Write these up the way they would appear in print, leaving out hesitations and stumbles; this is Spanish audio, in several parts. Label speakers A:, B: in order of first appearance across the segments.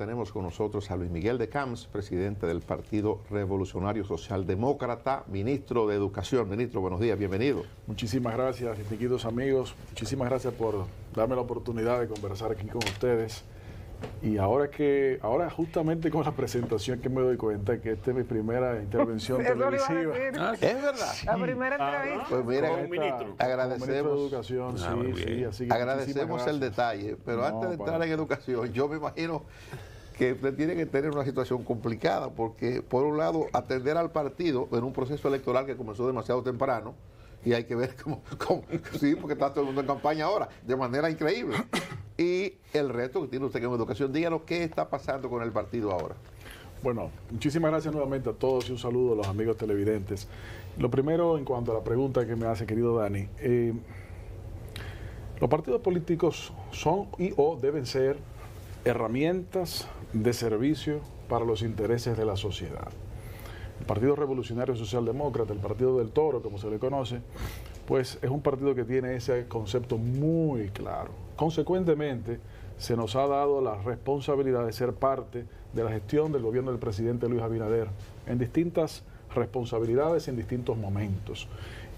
A: tenemos con nosotros a Luis Miguel de Camps, presidente del Partido Revolucionario Socialdemócrata, ministro de Educación. Ministro, buenos días, bienvenido.
B: Muchísimas gracias, distinguidos amigos. Muchísimas gracias por darme la oportunidad de conversar aquí con ustedes. Y ahora justamente con la presentación que me doy cuenta que esta es mi primera intervención televisiva.
A: ¿Es verdad?
C: La primera entrevista.
A: Pues mira, agradecemos,
B: educación, así que
A: agradecemos el detalle, pero antes de entrar en educación, yo me imagino que usted tiene que tener una situación complicada, porque por un lado atender al partido en un proceso electoral que comenzó demasiado temprano, y hay que ver cómo sí, porque está todo el mundo en campaña ahora, de manera increíble. Y el reto que tiene usted en educación, díganos qué está pasando con el partido ahora.
B: Bueno, muchísimas gracias nuevamente a todos y un saludo a los amigos televidentes. Lo primero, en cuanto a la pregunta que me hace, querido Dani, los partidos políticos son o deben ser herramientas de servicio para los intereses de la sociedad. El Partido Revolucionario Socialdemócrata, el Partido del Toro, como se le conoce, pues es un partido que tiene ese concepto muy claro. Consecuentemente, se nos ha dado la responsabilidad de ser parte de la gestión del gobierno del presidente Luis Abinader en distintas responsabilidades en distintos momentos.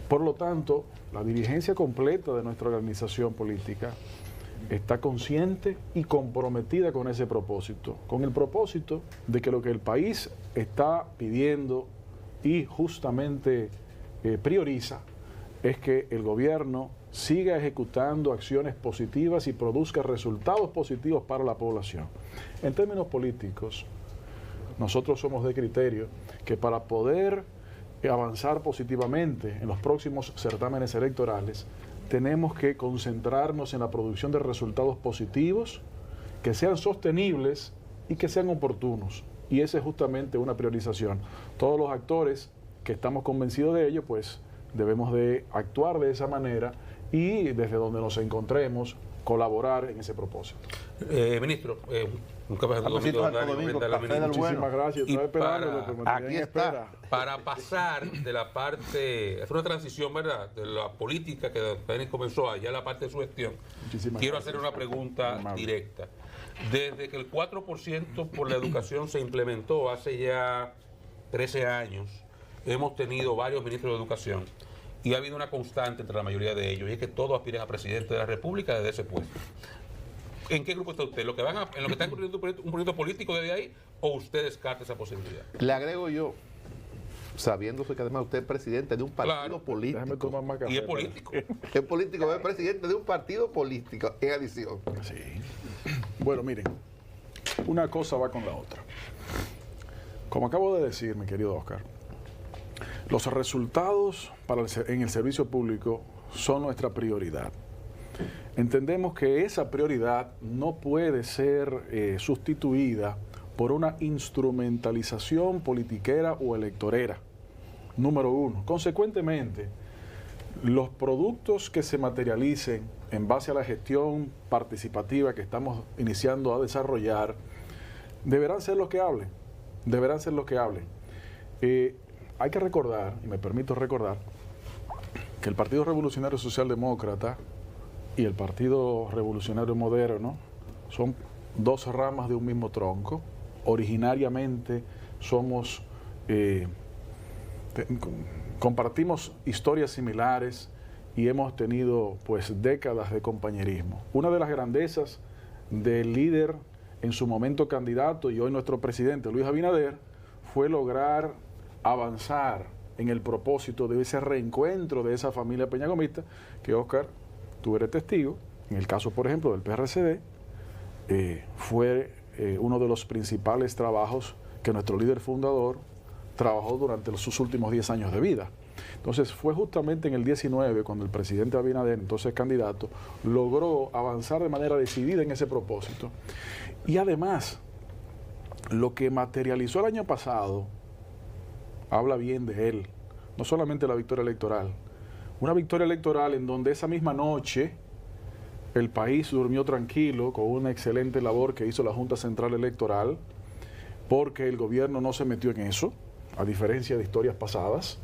B: Por lo tanto, la dirigencia completa de nuestra organización política está consciente y comprometida con ese propósito, con el propósito de que lo que el país está pidiendo y justamente prioriza es que el gobierno siga ejecutando acciones positivas y produzca resultados positivos para la población. En términos políticos, nosotros somos de criterio que para poder avanzar positivamente en los próximos certámenes electorales, tenemos que concentrarnos en la producción de resultados positivos, que sean sostenibles y que sean oportunos. Y esa es justamente una priorización. Todos los actores que estamos convencidos de ello, pues debemos de actuar de esa manera y desde donde nos encontremos, colaborar en ese propósito.
D: Ministro,
B: muchísimas gracias.
D: Y
A: aquí está.
D: Para pasar de la parte, es una transición, ¿verdad?, de la política que Dani comenzó allá a la parte de su gestión. Quiero hacer una pregunta directa. Desde que el 4% por la educación se implementó hace ya 13 años, hemos tenido varios ministros de educación y ha habido una constante entre la mayoría de ellos, y es que todos aspiran a presidente de la República desde ese puesto. ¿En qué grupo está usted? ¿En lo que está incluyendo un proyecto político desde ahí, o usted descarta esa posibilidad?
A: Le agrego yo, sabiéndose que además usted es presidente de un partido político.
B: Déjame tomar más café,
D: Y es político.
A: Es político, es presidente de un partido político, en adición.
B: Sí. Bueno, miren, una cosa va con la otra. Como acabo de decir, mi querido Oscar, los resultados en el servicio público son nuestra prioridad. Entendemos que esa prioridad no puede ser sustituida por una instrumentalización politiquera o electorera, número uno. Consecuentemente, los productos que se materialicen en base a la gestión participativa que estamos iniciando a desarrollar, deberán ser los que hablen, hay que recordar, y me permito recordar, que el Partido Revolucionario Socialdemócrata y el Partido Revolucionario Moderno son dos ramas de un mismo tronco. Originariamente compartimos historias similares y hemos tenido pues décadas de compañerismo. Una de las grandezas del líder en su momento candidato y hoy nuestro presidente Luis Abinader fue lograr avanzar en el propósito de ese reencuentro de esa familia peñagomista que, Oscar, tú eres testigo. En el caso, por ejemplo, del PRCD, fue uno de los principales trabajos que nuestro líder fundador trabajó durante sus últimos 10 años de vida. Entonces fue justamente en el 19 cuando el presidente Abinader, entonces candidato, logró avanzar de manera decidida en ese propósito. Y además, lo que materializó el año pasado habla bien de él, no solamente la victoria electoral, una victoria electoral en donde esa misma noche el país durmió tranquilo con una excelente labor que hizo la Junta Central Electoral, porque el gobierno no se metió en eso, a diferencia de historias pasadas,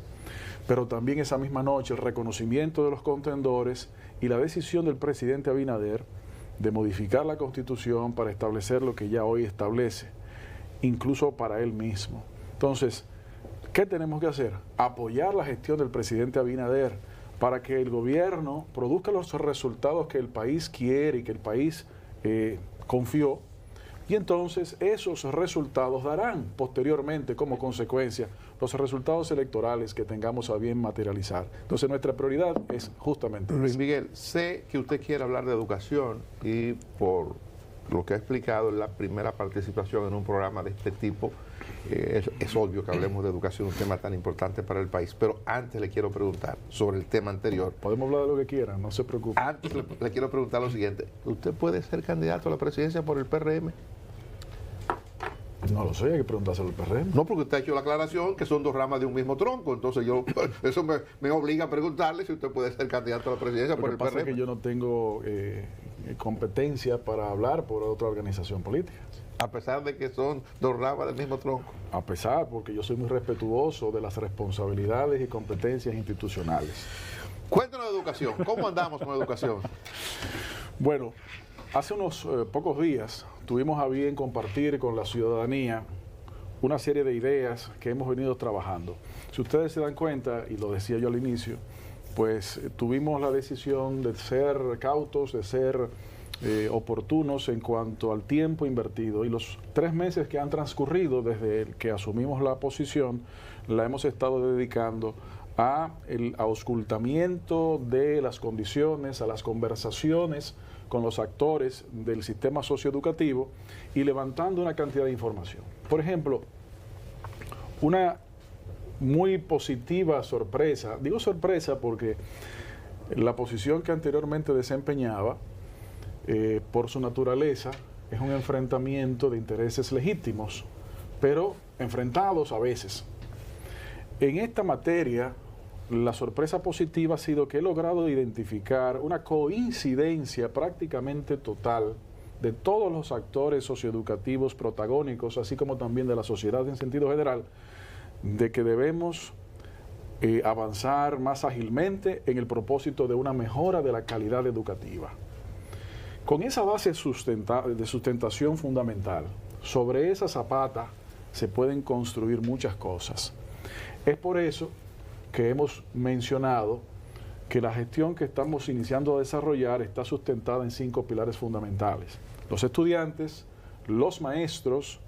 B: pero también esa misma noche el reconocimiento de los contendores y la decisión del presidente Abinader de modificar la Constitución para establecer lo que ya hoy establece, incluso para él mismo. Entonces, ¿qué tenemos que hacer? Apoyar la gestión del presidente Abinader para que el gobierno produzca los resultados que el país quiere y que el país confió, y entonces esos resultados darán posteriormente como consecuencia los resultados electorales que tengamos a bien materializar. Entonces nuestra prioridad es justamente
A: Luis Miguel, sé que usted quiere hablar de educación y por lo que ha explicado en la primera participación en un programa de este tipo, es obvio que hablemos de educación, un tema tan importante para el país, pero antes le quiero preguntar sobre el tema anterior.
B: Podemos hablar de lo que quieran, no se preocupe.
A: Antes le quiero preguntar lo siguiente, ¿usted puede ser candidato a la presidencia por el PRM?
B: No lo sé, hay que preguntárselo al PRM.
A: No, porque usted ha hecho la aclaración que son dos ramas de un mismo tronco, entonces eso me obliga a preguntarle si usted puede ser candidato a la presidencia por el PRM.
B: Lo que pasa es que yo no tengo competencia para hablar por otra organización política.
A: A pesar de que son dos ramas del mismo tronco.
B: A pesar, porque yo soy muy respetuoso de las responsabilidades y competencias institucionales.
A: Cuéntanos de educación, ¿cómo andamos con educación?
B: Bueno, hace unos pocos días tuvimos a bien compartir con la ciudadanía una serie de ideas que hemos venido trabajando. Si ustedes se dan cuenta, y lo decía yo al inicio, pues tuvimos la decisión de ser cautos, de ser oportunos en cuanto al tiempo invertido, y los 3 meses que han transcurrido desde que asumimos la posición la hemos estado dedicando a el auscultamiento de las condiciones, a las conversaciones con los actores del sistema socioeducativo y levantando una cantidad de información. Por ejemplo, una muy positiva sorpresa, digo sorpresa porque la posición que anteriormente desempeñaba, por su naturaleza, es un enfrentamiento de intereses legítimos, pero enfrentados a veces. En esta materia, la sorpresa positiva ha sido que he logrado identificar una coincidencia prácticamente total de todos los actores socioeducativos protagónicos, así como también de la sociedad en sentido general, de que debemos avanzar más ágilmente en el propósito de una mejora de la calidad educativa. Con esa base de sustentación fundamental, sobre esa zapata se pueden construir muchas cosas. Es por eso que hemos mencionado que la gestión que estamos iniciando a desarrollar está sustentada en 5 pilares fundamentales: los estudiantes, los maestros,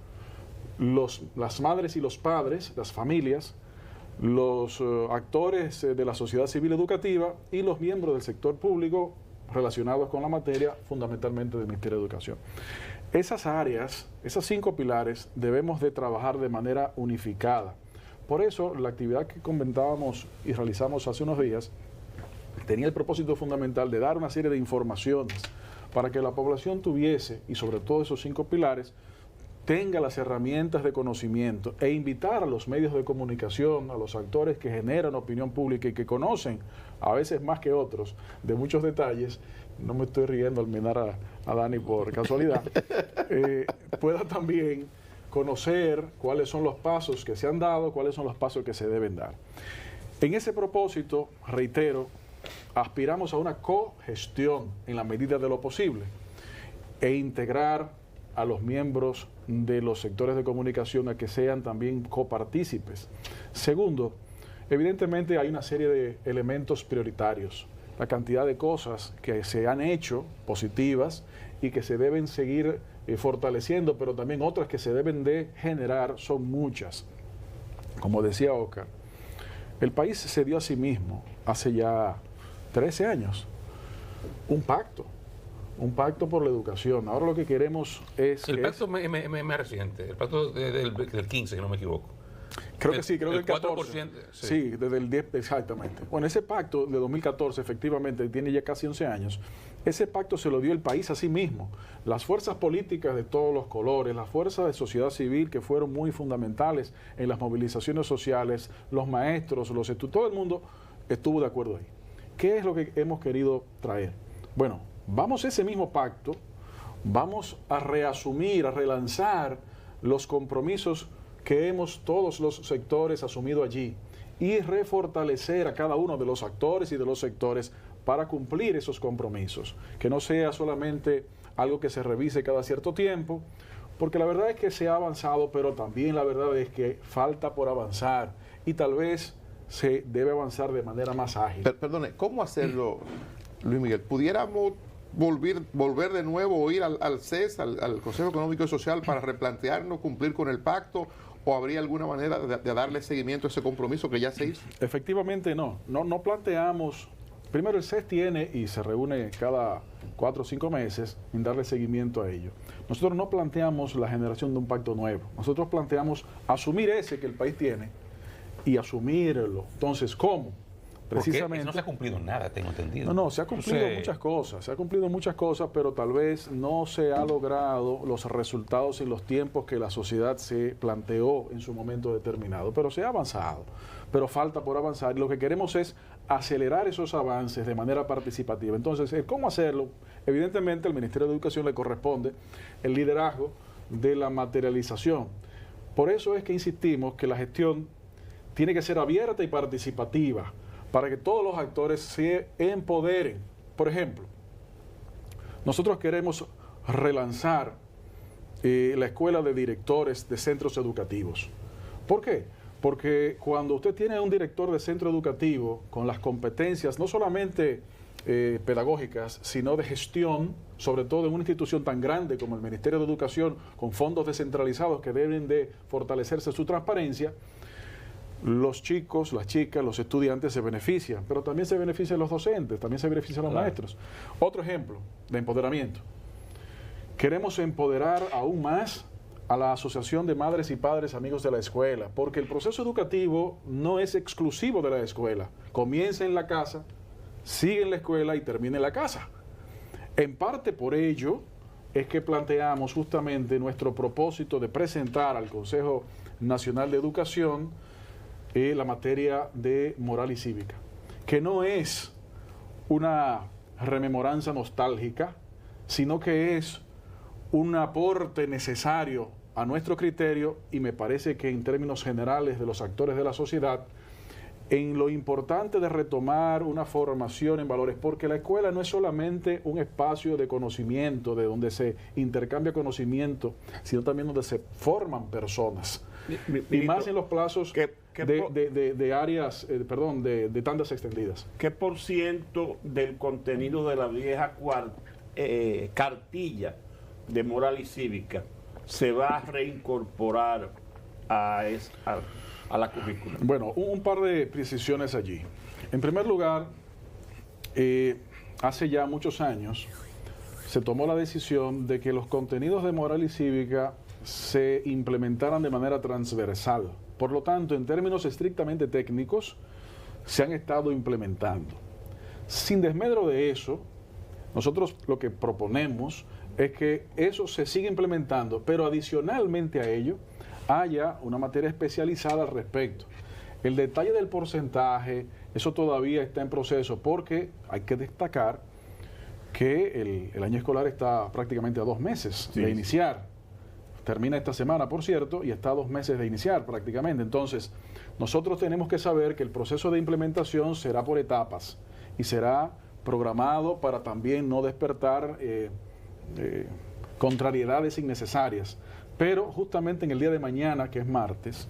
B: las madres y los padres, las familias, los actores de la sociedad civil educativa y los miembros del sector público relacionados con la materia, fundamentalmente del Ministerio de Educación. Esas áreas, esos 5 pilares, debemos de trabajar de manera unificada. Por eso, la actividad que comentábamos y realizamos hace unos días tenía el propósito fundamental de dar una serie de informaciones para que la población tuviese, y sobre todo esos 5 pilares, tenga las herramientas de conocimiento e invitar a los medios de comunicación, a los actores que generan opinión pública y que conocen, a veces más que otros, de muchos detalles. No me estoy riendo al mirar a Dani por casualidad, pueda también conocer cuáles son los pasos que se han dado, cuáles son los pasos que se deben dar. En ese propósito, reitero, aspiramos a una cogestión en la medida de lo posible e integrar a los miembros de los sectores de comunicación a que sean también copartícipes. Segundo, evidentemente hay una serie de elementos prioritarios, la cantidad de cosas que se han hecho positivas y que se deben seguir fortaleciendo, pero también otras que se deben de generar son muchas. Como decía Oscar, el país se dio a sí mismo hace ya 13 años un pacto por la educación. Ahora lo que queremos es...
D: El pacto es reciente, el pacto del 15, si no me equivoco.
B: Creo que sí, creo que el 14.
D: 4%,
B: sí, desde el 10, exactamente. Bueno, ese pacto de 2014, efectivamente, tiene ya casi 11 años. Ese pacto se lo dio el país a sí mismo. Las fuerzas políticas de todos los colores, las fuerzas de sociedad civil que fueron muy fundamentales en las movilizaciones sociales, los maestros, los estudiantes, todo el mundo estuvo de acuerdo ahí. ¿Qué es lo que hemos querido traer? Bueno, vamos a ese mismo pacto, vamos a reasumir, a relanzar los compromisos que hemos todos los sectores asumido allí y refortalecer a cada uno de los actores y de los sectores para cumplir esos compromisos, que no sea solamente algo que se revise cada cierto tiempo, porque la verdad es que se ha avanzado, pero también la verdad es que falta por avanzar y tal vez se debe avanzar de manera más ágil.
A: Perdone, ¿cómo hacerlo, Luis Miguel? ¿Pudiéramos volver de nuevo o ir al CES, al Consejo Económico y Social, para replantearnos cumplir con el pacto? ¿O habría alguna manera de darle seguimiento a ese compromiso que ya se hizo?
B: Efectivamente no planteamos. Primero, el CES tiene y se reúne cada 4 o 5 meses en darle seguimiento a ello. Nosotros no planteamos la generación de un pacto nuevo. Nosotros planteamos asumir ese que el país tiene y asumirlo. Entonces, ¿cómo?
D: Precisamente. No se ha cumplido nada, tengo entendido.
B: No, se ha cumplido muchas cosas. Se ha cumplido muchas cosas, pero tal vez no se ha logrado los resultados en los tiempos que la sociedad se planteó en su momento determinado. Pero se ha avanzado. Pero falta por avanzar. Y lo que queremos es acelerar esos avances de manera participativa. Entonces, ¿cómo hacerlo? Evidentemente, al Ministerio de Educación le corresponde el liderazgo de la materialización. Por eso es que insistimos que la gestión tiene que ser abierta y participativa, para que todos los actores se empoderen. Por ejemplo, nosotros queremos relanzar la escuela de directores de centros educativos. ¿Por qué? Porque cuando usted tiene un director de centro educativo con las competencias no solamente pedagógicas, sino de gestión, sobre todo en una institución tan grande como el Ministerio de Educación, con fondos descentralizados que deben de fortalecerse su transparencia, los chicos, las chicas, los estudiantes se benefician, pero también se benefician los docentes, también se benefician los maestros. Otro ejemplo de empoderamiento. Queremos empoderar aún más a la Asociación de Madres y Padres Amigos de la Escuela, porque el proceso educativo no es exclusivo de la escuela. Comienza en la casa, sigue en la escuela y termina en la casa. En parte por ello es que planteamos justamente nuestro propósito de presentar al Consejo Nacional de Educación la materia de moral y cívica, que no es una rememoranza nostálgica, sino que es un aporte necesario a nuestro criterio y me parece que en términos generales de los actores de la sociedad, en lo importante de retomar una formación en valores, porque la escuela no es solamente un espacio de conocimiento, de donde se intercambia conocimiento, sino también donde se forman personas. Y más en los plazos de áreas, de tandas extendidas.
C: ¿Qué por ciento del contenido de la vieja cartilla de moral y cívica se va a reincorporar a la currícula?
B: Bueno, un par de precisiones allí. En primer lugar, hace ya muchos años se tomó la decisión de que los contenidos de moral y cívica se implementaran de manera transversal. Por lo tanto, en términos estrictamente técnicos, se han estado implementando. Sin desmedro de eso, nosotros lo que proponemos es que eso se siga implementando, pero adicionalmente a ello, haya una materia especializada al respecto. El detalle del porcentaje, eso todavía está en proceso, porque hay que destacar que el año escolar está prácticamente a 2 meses de iniciar. Termina esta semana, por cierto, y está a 2 meses de iniciar prácticamente. Entonces, nosotros tenemos que saber que el proceso de implementación será por etapas y será programado para también no despertar contrariedades innecesarias. Pero justamente en el día de mañana, que es martes,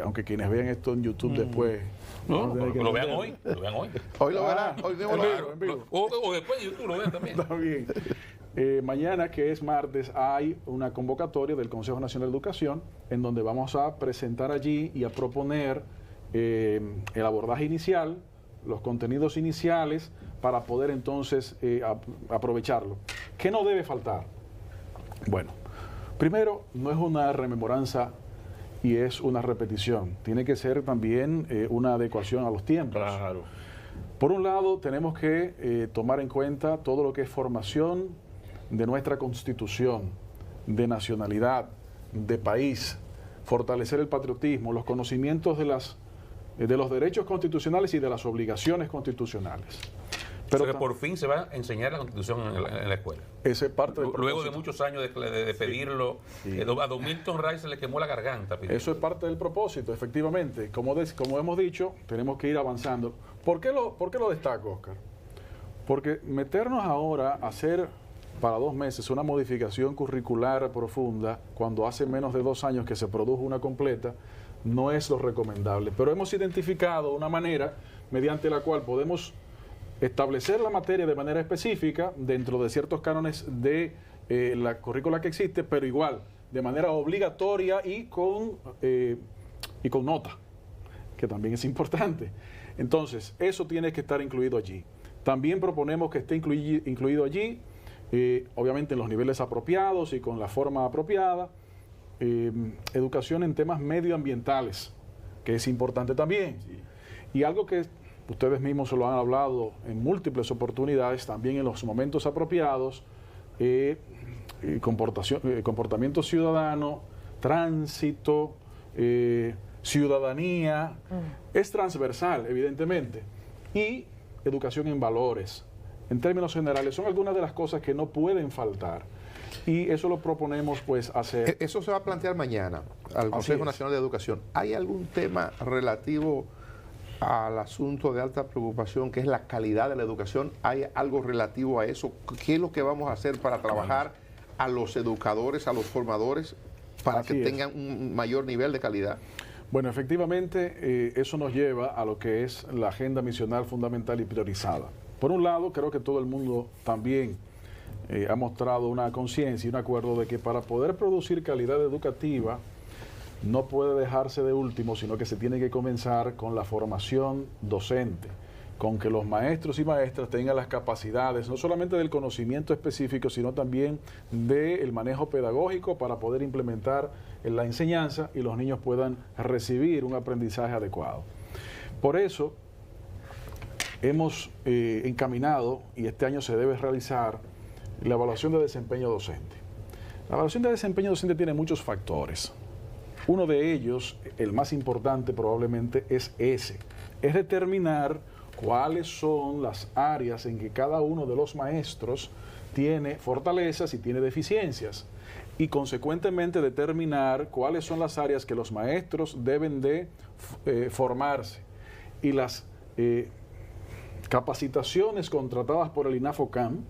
B: aunque quienes vean esto en YouTube después...
D: lo vean hoy.
A: Hoy lo verán, hoy mismo lo verán.
B: En vivo.
D: O después en YouTube lo vean también.
B: Está bien. Mañana, que es martes, hay una convocatoria del Consejo Nacional de Educación en donde vamos a presentar allí y a proponer el abordaje inicial, los contenidos iniciales, para poder entonces aprovecharlo. ¿Qué no debe faltar? Bueno, primero, no es una rememoranza y es una repetición. Tiene que ser también una adecuación a los tiempos.
C: Claro.
B: Por un lado, tenemos que tomar en cuenta todo lo que es formación de nuestra Constitución, de nacionalidad, de país, fortalecer el patriotismo, los conocimientos de los derechos constitucionales y de las obligaciones constitucionales.
D: Pero que por fin se va a enseñar la Constitución en la escuela.
B: Esa es parte del
D: Luego de muchos años de pedirlo, a Don Milton Rice se le quemó la garganta.
B: Eso es parte del propósito, efectivamente. Como hemos dicho, tenemos que ir avanzando. ¿Por qué lo destaco, Oscar? Porque meternos ahora a hacer para 2 meses una modificación curricular profunda cuando hace menos de 2 años que se produjo una completa no es lo recomendable. Pero hemos identificado una manera mediante la cual podemos establecer la materia de manera específica dentro de ciertos cánones de la currícula que existe, pero igual, de manera obligatoria y con nota, que también es importante. Entonces, eso tiene que estar incluido allí. También proponemos que esté incluido allí, obviamente en los niveles apropiados y con la forma apropiada, educación en temas medioambientales, que es importante también. Sí. Y algo que ustedes mismos se lo han hablado en múltiples oportunidades, también en los momentos apropiados, comportamiento ciudadano, tránsito, ciudadanía, es transversal, evidentemente, y educación en valores. En términos generales, son algunas de las cosas que no pueden faltar. Y eso lo proponemos pues hacer.
A: Eso se va a plantear mañana al Consejo Nacional de Educación. ¿Hay algún tema relativo al asunto de alta preocupación que es la calidad de la educación? ¿Hay algo relativo a eso? ¿Qué es lo que vamos a hacer para trabajar a los educadores, a los formadores, para que tengan un mayor nivel de calidad?
B: Bueno, efectivamente, eso nos lleva a lo que es la agenda misional fundamental y priorizada. Por un lado, creo que todo el mundo también ha mostrado una conciencia y un acuerdo de que para poder producir calidad educativa no puede dejarse de último, sino que se tiene que comenzar con la formación docente, con que los maestros y maestras tengan las capacidades, no solamente del conocimiento específico, sino también del manejo pedagógico para poder implementar en la enseñanza y los niños puedan recibir un aprendizaje adecuado. Por eso hemos encaminado, y este año se debe realizar, la evaluación de desempeño docente. La evaluación de desempeño docente tiene muchos factores. Uno de ellos, el más importante probablemente, es determinar cuáles son las áreas en que cada uno de los maestros tiene fortalezas y tiene deficiencias, y consecuentemente determinar cuáles son las áreas que los maestros deben de formarse, y las capacitaciones contratadas por el INAFOCAM,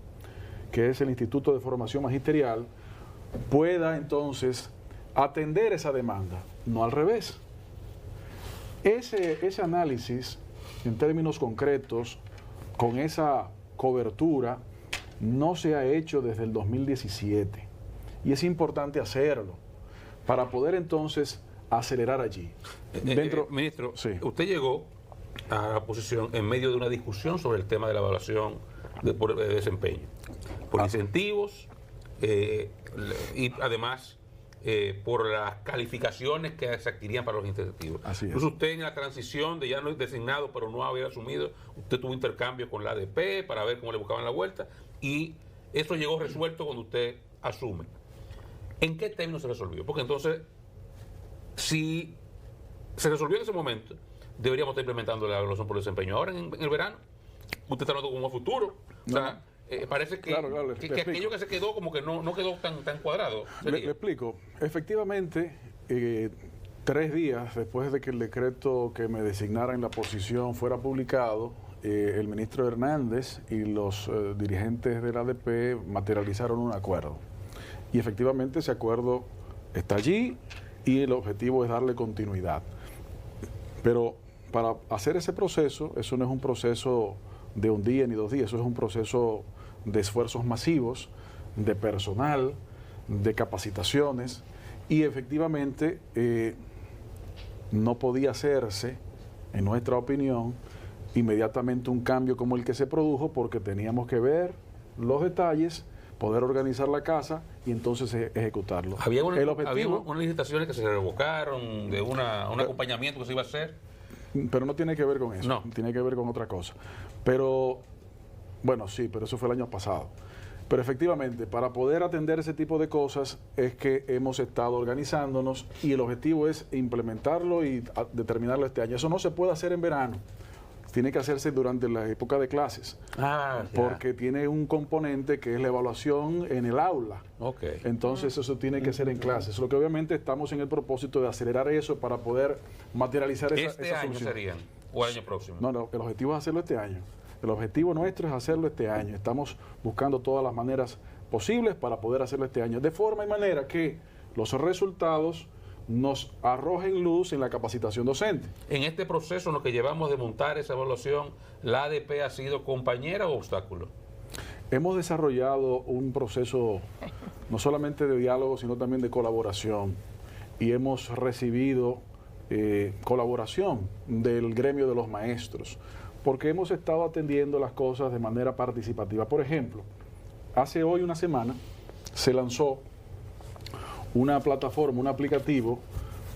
B: que es el Instituto de Formación Magisterial, pueda entonces atender esa demanda, no al revés. Ese análisis, en términos concretos, con esa cobertura, no se ha hecho desde el 2017. Y es importante hacerlo para poder entonces acelerar allí.
D: Ministro,
B: sí.
D: Usted llegó a la posición en medio de una discusión sobre el tema de la evaluación de desempeño, por incentivos y además por las calificaciones que se adquirían para los incentivos. Incluso usted en la transición de ya no designado, pero no haber asumido, usted tuvo intercambio con la ADP para ver cómo le buscaban la vuelta, y eso llegó resuelto cuando usted asume. ¿En qué términos se resolvió? Porque entonces, si se resolvió en ese momento, deberíamos estar implementando la evaluación por desempeño ahora en el verano. Usted está hablando como a futuro. O sea, parece que, que aquello que se quedó como que no quedó tan cuadrado.
B: Le explico. Efectivamente, 3 días después de que el decreto que me designara en la posición fuera publicado, el ministro Hernández y los dirigentes de la ADP materializaron un acuerdo. Y efectivamente ese acuerdo está allí y el objetivo es darle continuidad. Pero para hacer ese proceso, eso no es un proceso de un día ni 2 días, eso es un proceso de esfuerzos masivos, de personal, de capacitaciones, y efectivamente no podía hacerse, en nuestra opinión, inmediatamente un cambio como el que se produjo, porque teníamos que ver los detalles, poder organizar la casa y entonces ejecutarlo.
D: Había unas licitaciones que se revocaron de un acompañamiento que se iba a hacer.
B: Pero no tiene que ver con eso, tiene que ver con otra cosa. Pero, bueno, sí, pero eso fue el año pasado. Pero efectivamente, para poder atender ese tipo de cosas es que hemos estado organizándonos y el objetivo es implementarlo y determinarlo este año. Eso no se puede hacer en verano. Tiene que hacerse durante la época de clases, porque tiene un componente que es la evaluación en el aula. Entonces eso tiene que ser en clases. Lo que obviamente estamos en el propósito de acelerar eso para poder materializar esa solución.
D: ¿Este año serían o el año próximo?
B: No, el objetivo es hacerlo este año. El objetivo nuestro es hacerlo este año. Estamos buscando todas las maneras posibles para poder hacerlo este año, de forma y manera que los resultados nos arrojen luz en la capacitación docente.
D: En este proceso, en lo que llevamos de montar esa evaluación, ¿la ADP ha sido compañera o obstáculo?
B: Hemos desarrollado un proceso no solamente de diálogo, sino también de colaboración, y hemos recibido colaboración del gremio de los maestros, porque hemos estado atendiendo las cosas de manera participativa. Por ejemplo, hace hoy una semana se lanzó una plataforma, un aplicativo,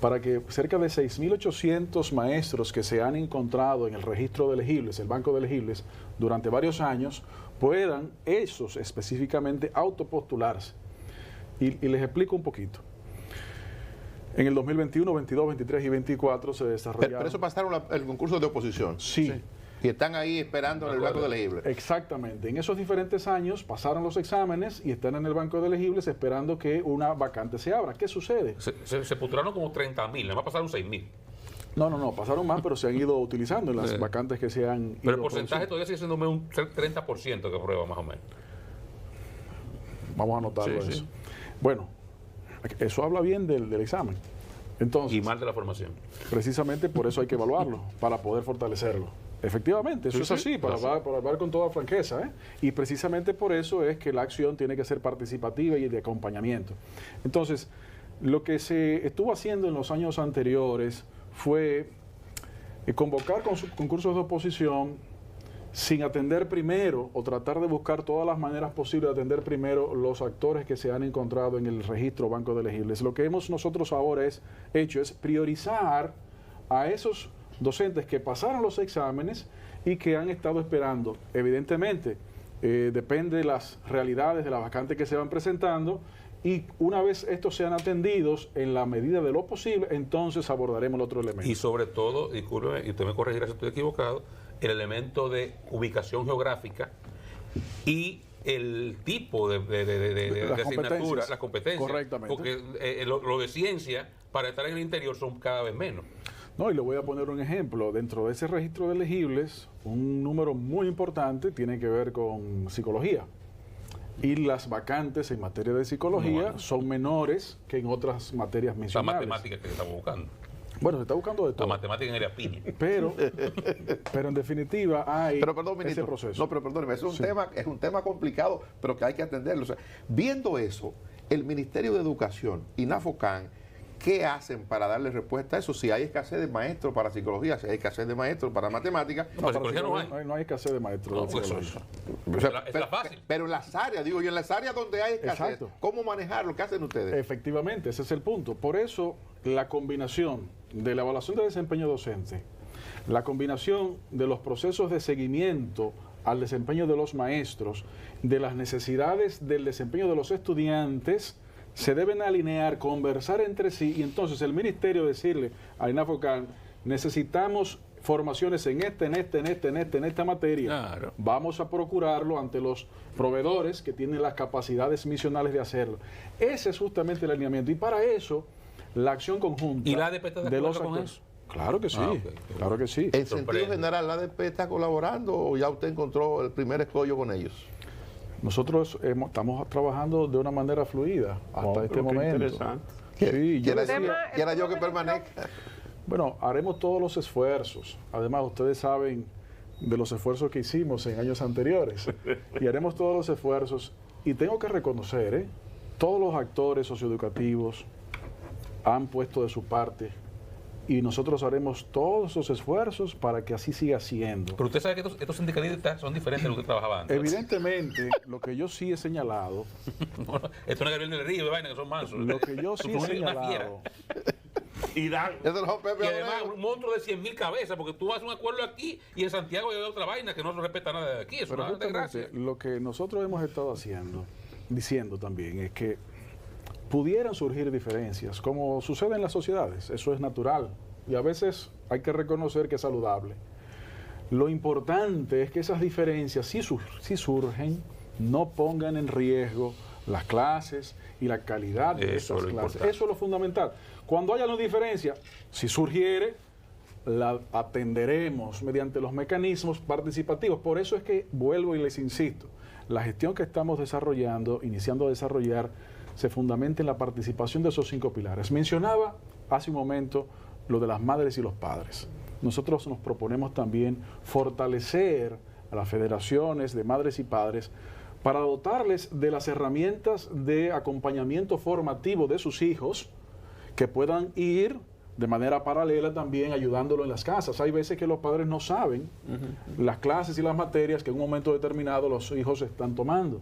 B: para que cerca de 6.800 maestros que se han encontrado en el registro de elegibles, el banco de elegibles, durante varios años, puedan esos específicamente autopostularse. Y les explico un poquito. En el 2021, 22, 23 y 24 se desarrollaron...
A: Pero eso pasaron el concurso de oposición.
B: Sí.
A: Y están ahí esperando en el banco de elegibles.
B: Exactamente. En esos diferentes años pasaron los exámenes y están en el banco de elegibles esperando que una vacante se abra. ¿Qué sucede?
D: Se postularon como 30.000, nada más pasaron 6.000.
B: No, pasaron más, pero se han ido utilizando en las vacantes que se han ido.
D: Pero el porcentaje todavía sigue siendo un 30% que aprueba, más o menos.
B: Vamos a anotarlo
D: Sí,
B: eso.
D: sí.
B: Bueno, eso habla bien del examen. Entonces,
D: Y mal de la formación.
B: precisamente por eso hay que evaluarlo, para poder fortalecerlo. Efectivamente, eso es así, para hablar con toda franqueza, ¿eh? Y precisamente por eso es que la acción tiene que ser participativa y de acompañamiento. Entonces, lo que se estuvo haciendo en los años anteriores fue convocar concursos de oposición sin atender primero o tratar de buscar todas las maneras posibles de atender primero los actores que se han encontrado en el registro banco de elegibles. Lo que hemos nosotros ahora hecho es priorizar a esos docentes que pasaron los exámenes y que han estado esperando. Evidentemente, depende de las realidades de las vacantes que se van presentando, y una vez estos sean atendidos en la medida de lo posible, entonces abordaremos el otro elemento.
D: Y sobre todo, discúlpeme, y usted me corregirá si estoy equivocado, el elemento de ubicación geográfica y el tipo de asignatura, las competencias.
B: Correctamente.
D: Porque lo de ciencia, para estar en el interior, son cada vez menos.
B: No, y le voy a poner un ejemplo. Dentro de ese registro de elegibles, un número muy importante tiene que ver con psicología. Y las vacantes en materia de psicología son menores que en otras materias
D: La
B: mencionadas.
D: matemática que estamos buscando.
B: Bueno, se está buscando de todo.
D: La matemática en el piña.
B: Pero en definitiva hay
A: Pero perdón,
B: ese
A: ministro,
B: proceso.
A: no, pero perdóneme, es un tema complicado, pero que hay que atenderlo. O sea, viendo eso, el Ministerio de Educación y NAFOCAN, ¿qué hacen para darle respuesta a eso? Si hay escasez de maestros para psicología, si hay escasez de maestros para matemáticas.
D: No, para psicología no hay.
B: No hay escasez de maestros.
D: No, pues eso
A: O sea,
D: es la fácil.
A: pero en las áreas, digo, y en las áreas donde hay escasez,
B: Exacto.
A: ¿cómo manejarlo? ¿Qué hacen ustedes?
B: Efectivamente, ese es el punto. Por eso, la combinación de la evaluación de desempeño docente, la combinación de los procesos de seguimiento al desempeño de los maestros, de las necesidades del desempeño de los estudiantes, se deben alinear, conversar entre sí, y entonces el ministerio decirle a INAFOCAN: necesitamos formaciones en esta materia.
D: Claro.
B: Vamos a procurarlo ante los proveedores que tienen las capacidades misionales de hacerlo. Ese es justamente el alineamiento, y para eso la acción conjunta
D: ¿Y la ADP está de acuerdo con
B: actores.
D: eso?
B: Claro que sí,
D: Ok.
B: claro que sí.
A: En
D: sorprende.
A: sentido general, ¿la ADP está colaborando o ya usted encontró el primer escollo con ellos?
B: Nosotros estamos trabajando de una manera fluida hasta este momento.
C: Interesante.
B: Sí, yo
A: Quiera yo que permanezca.
B: Bueno, haremos todos los esfuerzos. Además, ustedes saben de los esfuerzos que hicimos en años anteriores. Y haremos todos los esfuerzos. Y tengo que reconocer, todos los actores socioeducativos han puesto de su parte. Y nosotros haremos todos los esfuerzos para que así siga siendo.
D: Pero usted sabe que estos sindicalistas son diferentes de lo que trabajaba antes.
B: Evidentemente, lo que yo sí he señalado,
D: Bueno, esto no es Gabriel del Río de vaina, que son mansos.
B: lo que yo sí he
D: Son una fiera.
B: señalado,
C: Y dan.
A: Ese es Pepe
D: Y además
A: Abreu.
D: un monstruo de 100.000 cabezas, porque tú haces un acuerdo aquí y en Santiago hay otra vaina que no se respeta nada de aquí. Es
B: pero
D: una desgracia.
B: justamente lo que nosotros hemos estado diciendo también, es que pudieran surgir diferencias, como sucede en las sociedades. Eso es natural y a veces hay que reconocer que es saludable. Lo importante es que esas diferencias, si surgen, no pongan en riesgo las clases y la calidad de
D: Eso
B: esas
D: es lo
B: clases.
D: importante.
B: Eso es lo fundamental. Cuando haya una diferencia, si surgiere, la atenderemos mediante los mecanismos participativos. Por eso es que vuelvo y les insisto, la gestión que estamos iniciando a desarrollar, se fundamenta en la participación de esos 5 pilares. Mencionaba hace un momento lo de las madres y los padres. Nosotros nos proponemos también fortalecer a las federaciones de madres y padres para dotarles de las herramientas de acompañamiento formativo de sus hijos, que puedan ir de manera paralela también ayudándolo en las casas. Hay veces que los padres no saben las clases y las materias que en un momento determinado los hijos están tomando.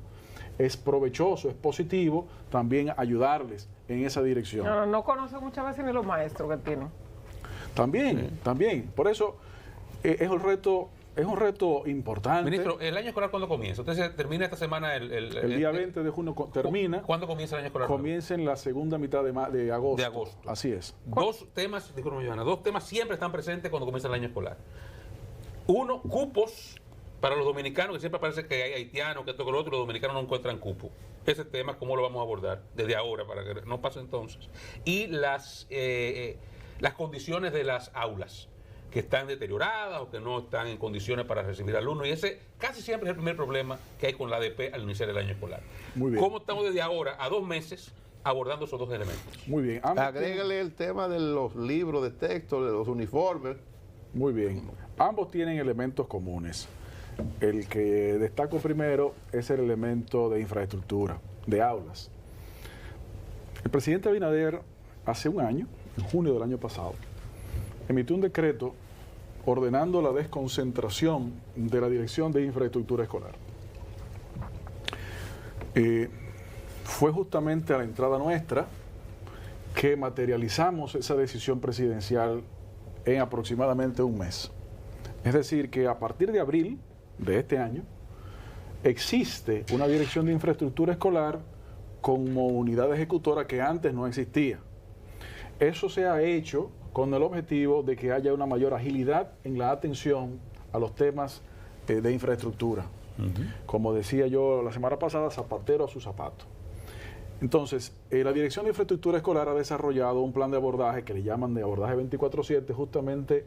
B: Es provechoso, es positivo también ayudarles en esa dirección.
E: No conocen muchas veces ni los maestros que tienen. También. Por eso es un reto importante.
D: Ministro, ¿el año escolar cuándo comienza? Usted termina esta semana
B: el día 20 de junio termina.
D: ¿Cuándo comienza el año escolar?
B: Comienza en la segunda mitad de agosto.
D: De agosto.
B: Así es.
D: Dos temas siempre están presentes cuando comienza el año escolar. Uno, cupos para los dominicanos, que siempre parece que hay haitianos, que esto, que lo otro, y los dominicanos no encuentran cupo. Ese tema, ¿cómo lo vamos a abordar desde ahora para que no pase entonces? Y las condiciones de las aulas, que están deterioradas o que no están en condiciones para recibir alumnos. Y ese casi siempre es el primer problema que hay con la ADP al iniciar el año escolar.
B: Muy bien.
D: ¿Cómo estamos desde ahora a 2 meses abordando esos 2 elementos?
B: Muy bien.
A: Agrégale el tema de los libros de texto, de los uniformes.
B: Muy bien. Ambos tienen elementos comunes. El que destaco primero es el elemento de infraestructura, de aulas. El presidente Abinader, hace un año, en junio del año pasado, emitió un decreto ordenando la desconcentración de la Dirección de Infraestructura Escolar. Fue justamente a la entrada nuestra que materializamos esa decisión presidencial en aproximadamente un mes. Es decir, que a partir de abril de este año existe una Dirección de Infraestructura Escolar como unidad ejecutora que antes no existía. Eso se ha hecho con el objetivo de que haya una mayor agilidad en la atención a los temas de infraestructura. Como decía yo la semana pasada, zapatero a su zapato. Entonces, la Dirección de Infraestructura Escolar ha desarrollado un plan de abordaje que le llaman de abordaje 24/7, justamente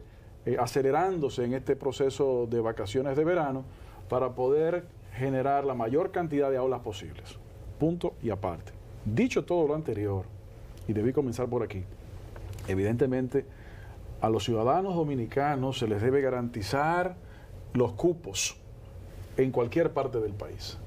B: acelerándose en este proceso de vacaciones de verano para poder generar la mayor cantidad de aulas posibles. Punto y aparte. Dicho todo lo anterior, y debí comenzar por aquí, evidentemente a los ciudadanos dominicanos se les debe garantizar los cupos en cualquier parte del país.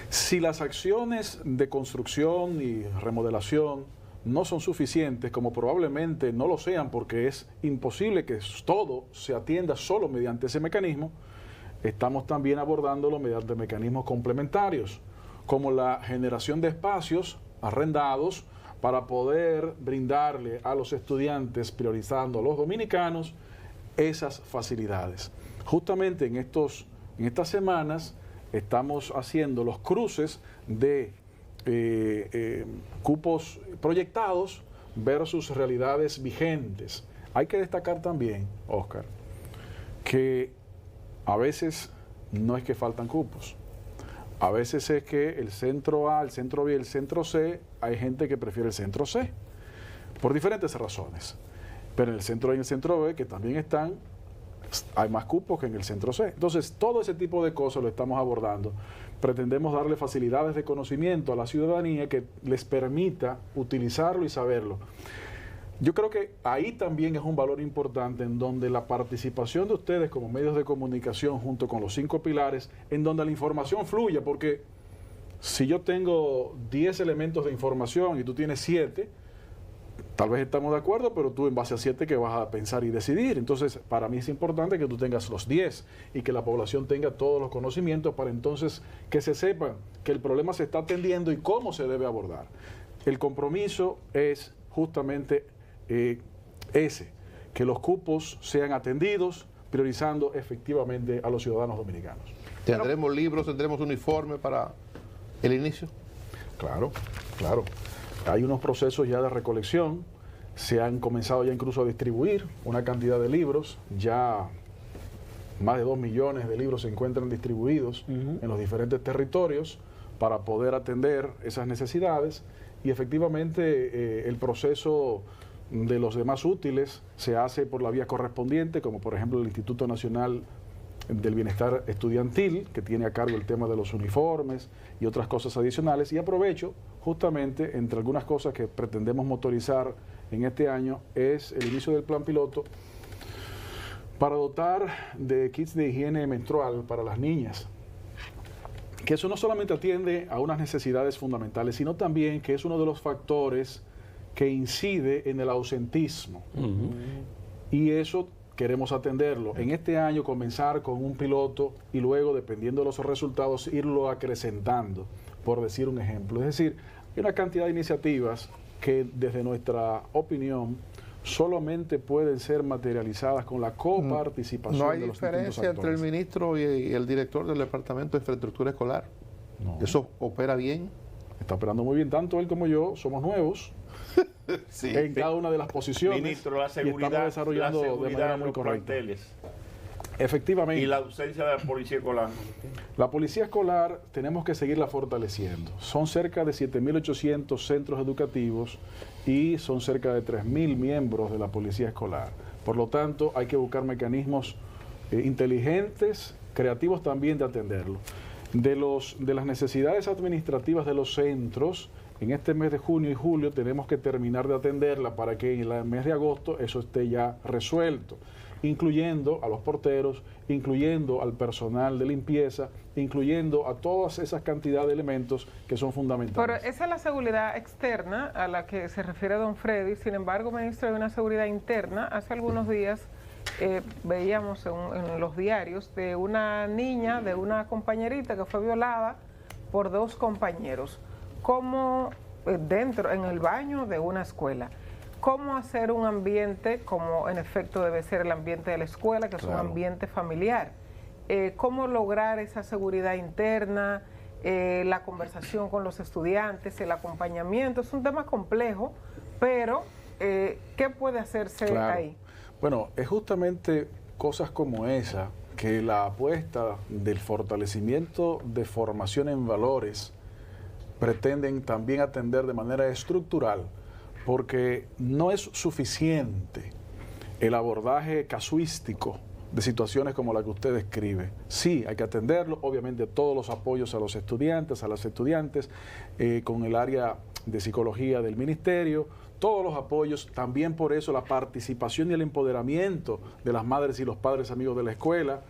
B: Si las acciones de construcción y remodelación no son suficientes, como probablemente no lo sean porque es imposible que todo se atienda solo mediante ese mecanismo, estamos también abordándolo mediante mecanismos complementarios, como la generación de espacios arrendados para poder brindarle a los estudiantes, priorizando a los dominicanos, esas facilidades. Justamente en estas semanas estamos haciendo los cruces de cupos proyectados versus realidades vigentes. Hay que destacar también, Oscar, que a veces no es que faltan cupos. A veces es que el centro A, el centro B y el centro C, hay gente que prefiere el centro C, por diferentes razones. Pero en el centro A y en el centro B, que también están, hay más cupos que en el centro C. Entonces, todo ese tipo de cosas lo estamos abordando. Pretendemos darle facilidades de conocimiento a la ciudadanía que les permita utilizarlo y saberlo. Yo creo que ahí también es un valor importante en donde la participación de ustedes como medios de comunicación junto con los 5 pilares, en donde la información fluya, porque si yo tengo 10 elementos de información y tú tienes 7, tal vez estamos de acuerdo, pero tú en base a 7 que vas a pensar y decidir. Entonces, para mí es importante que tú tengas los 10 y que la población tenga todos los conocimientos para entonces que se sepan que el problema se está atendiendo y cómo se debe abordar. El compromiso es justamente que los cupos sean atendidos, priorizando efectivamente a los ciudadanos dominicanos.
A: ¿Tendremos libros, tendremos uniformes para el inicio?
B: Claro. Hay unos procesos ya de recolección, se han comenzado ya incluso a distribuir una cantidad de libros, ya más de 2 millones de libros se encuentran distribuidos en los diferentes territorios para poder atender esas necesidades y efectivamente el proceso de los demás útiles se hace por la vía correspondiente, como por ejemplo el Instituto Nacional
E: del bienestar estudiantil, que tiene a cargo el tema de los uniformes y otras cosas adicionales. Y aprovecho, justamente, entre algunas cosas que pretendemos motorizar en este año, es el inicio del plan piloto para dotar de kits de higiene menstrual para las niñas. Que eso no solamente atiende a unas necesidades fundamentales, sino también que es uno de los factores que incide en el ausentismo. Y eso queremos atenderlo. En este año comenzar con un piloto y luego, dependiendo de los resultados, irlo acrecentando, por decir un ejemplo. Es decir, hay una cantidad de iniciativas que, desde nuestra opinión, solamente pueden ser materializadas con la coparticipación de los distintos actores.
A: No hay diferencia entre el ministro y el director del Departamento de Infraestructura Escolar. No. Eso opera bien.
E: Está operando muy bien. Tanto él como yo somos nuevos en cada una de las posiciones.
C: Ministro, la seguridad,
E: y estamos desarrollando de manera muy correcta. Efectivamente.
C: Y la ausencia de la policía escolar.
E: La policía escolar tenemos que seguirla fortaleciendo. Son cerca de 7.800 centros educativos y son cerca de 3.000 miembros de la policía escolar. Por lo tanto, hay que buscar mecanismos inteligentes, creativos también de atenderlo. De las necesidades administrativas de los centros, en este mes de junio y julio tenemos que terminar de atenderla para que en el mes de agosto eso esté ya resuelto, incluyendo a los porteros, incluyendo al personal de limpieza, incluyendo a todas esas cantidades de elementos que son fundamentales.
F: Pero esa es la seguridad externa a la que se refiere don Freddy. Sin embargo, ministro, hay una seguridad interna. Hace algunos días veíamos en los diarios de una niña, de una compañerita que fue violada por 2 compañeros. ¿Cómo dentro, en el baño de una escuela? ¿Cómo hacer un ambiente como en efecto debe ser el ambiente de la escuela, que es un ambiente familiar? ¿Cómo lograr esa seguridad interna, la conversación con los estudiantes, el acompañamiento? Es un tema complejo, pero ¿qué puede hacerse ahí?
E: Bueno, es justamente cosas como esa que la apuesta del fortalecimiento de formación en valores pretenden también atender de manera estructural, porque no es suficiente el abordaje casuístico de situaciones como la que usted describe. Sí, hay que atenderlo, obviamente todos los apoyos a los estudiantes, a las estudiantes, con el área de psicología del ministerio, todos los apoyos, también por eso la participación y el empoderamiento de las madres y los padres amigos de la escuela,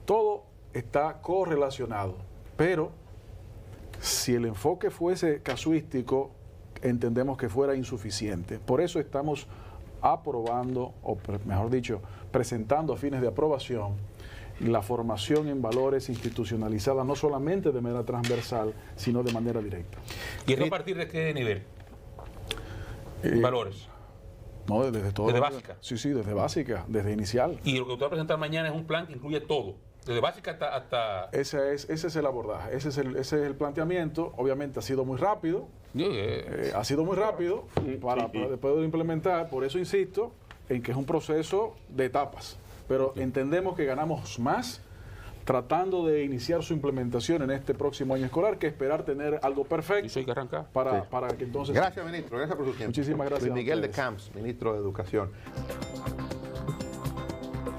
E: todo está correlacionado, pero si el enfoque fuese casuístico, entendemos que fuera insuficiente. Por eso estamos aprobando, o mejor dicho, presentando a fines de aprobación la formación en valores institucionalizada, no solamente de manera transversal, sino de manera directa.
D: ¿Y eso a partir de qué nivel? ¿Valores?
E: No, desde todo.
D: ¿Desde básica?
E: Sí, desde básica, desde inicial.
D: Y lo que usted va a presentar mañana es un plan que incluye todo. Desde básica hasta...
E: Ese es el abordaje, ese es el planteamiento. Obviamente ha sido muy rápido, ha sido muy rápido para después de implementar. Por eso insisto en que es un proceso de etapas, pero entendemos que ganamos más tratando de iniciar su implementación en este próximo año escolar que esperar tener algo perfecto.
D: Y eso hay que arrancar.
E: Para que entonces...
A: Gracias, ministro. Gracias por su tiempo.
E: Muchísimas gracias.
A: Luis Miguel de Camps, ministro de Educación.